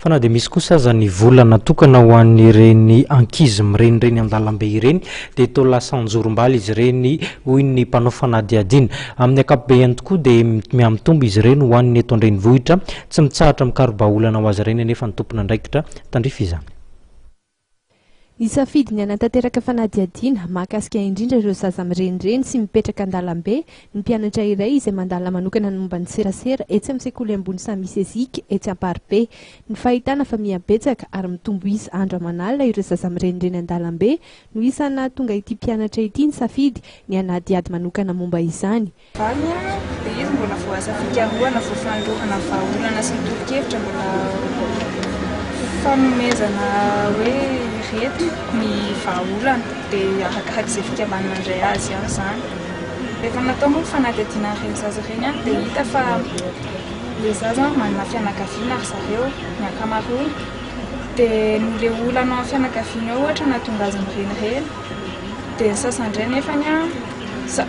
Fa na dia misy kosa aza ny vola natokana ho an'ireny ankizy mirenireny an-dalambe ireny dia toa lasa anjorom-bala izy ireny hoy ny mpanao fanadihadiana. Amin'ny ankapobeny tokoa dia miamitombo izy ireny ho an'ny eto an-drenivohitra, tsy mitsahatra mikarobaolana ho azy ireny anefa ny tompona andraikitra tandrifa izany. Nisafidy ny hanatanteraka fanadihadiana mahakasika indrindra ireo zaza mirenireny sy mipetraka an-dalambe ny mpianatra iray izay mandala manokana ny momba ny serasera etsy amin'ny sekoly ambony Samisezika etsy Amparibe. Ny fahitana fa mihabetsaka ary mitombo isa andro aman'alina ireo zaza mirenireny an-dalambe no isana tonga ity mpianatra ity nisafidy ny hanadiady manokana momba izany. Dia izy mbola voasa fikarohana voafandraofana vahaolana sy toro-kevitra mbola fanomezana hoe reto ny vahaolana dia arakaraky izay fikambanana indray azy ihany izany. Rehefa natao moa fanadihadiana ireny zaza ireny dia hita fa ilay zaza manana fianakaviana ary zareo ny ankamaroany dia nole olana amin'ny fianakaviana ao ohatra nahatonga azy mirenireny dia ny sasany indray nefany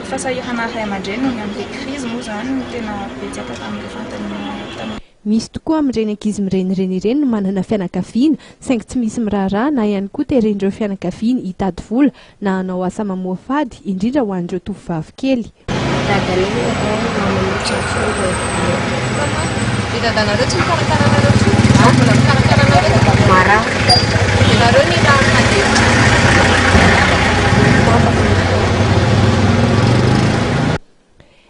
fasahirana ray aman-dreny noho ny amin'ilay krizy moa izany no tena betsaka tamin'ilay fanontaniana. Misy tokoa amin'ireny ankizy mirenireny ireny no manana fianakaviana saingy tsy misy miraharaha na ihany koa teren'ireo fianakaviana hitady vola na hanao asa mamoha fady indrindra ho an'ireo tovovavy kely.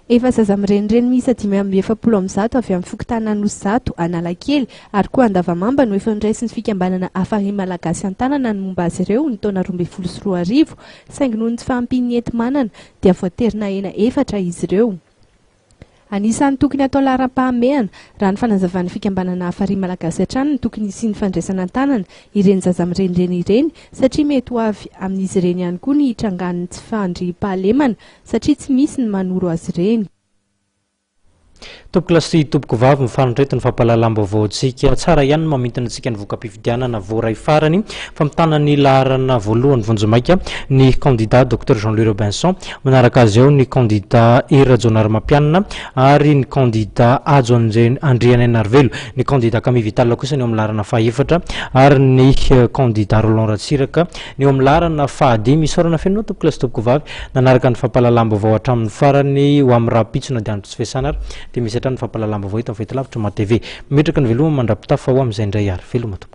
Efa zaza mirenireny miisa 570 avy amin'ny fokontany Nosy Analakely ary koa Andavamamba no efa niraisin'ny fikambanana Afary Malagasy Antanana ny momba azy ireo ny taona 2024 saingy noho ny tsy fahampiany enti-manana dia voaterina ena 4 izy ireo. Anisan'ny tokony atao laharam-pahamehana raha ny fanazavan'ny fikambanana Afary Malagasy hatrany ny tokony isian'ny fandraisana an-tanana ireny zaza mirenireny ireny satria mety ho avy amin'izy ireny ihany koa ny hitrangan'ny tsy fandriam-pahalemana satria tsy misy ny manoro azy ireny. Tompoko lasy tompoko vavy mifanindraito ny fampahalalam-baovaontsika tsara ihany no mamintana antsika ny voka-pifidianana voaray farany fa mitana ny laharana voalohany vonjomaika ny candidat Dr Jean-Louis Robinson, manaraka azy eo ny candidat Ira Jonary-Mampianina ary ny candidat Ajo Andriana Narvelo, ny candidat Camille Vital kosa ny eo amin'ny laharana faha-4 ary ny candidat Roland Ratsiraka ny eo amin'ny laharana faha-5. Misorana fenao tompoko lasy tompoko vavy nanaraka ny fampahalalam-baovao hatramin'ny farany ho amin'ny raha-pitsona dia andro tsy fiasanara dia misy hatrany fampahalalam-baovao eto amin'ny fahitalavitra Ma TV. Mimetraka ny veloma mandrapitafa ho amin'izay indray ary veloma tompoko.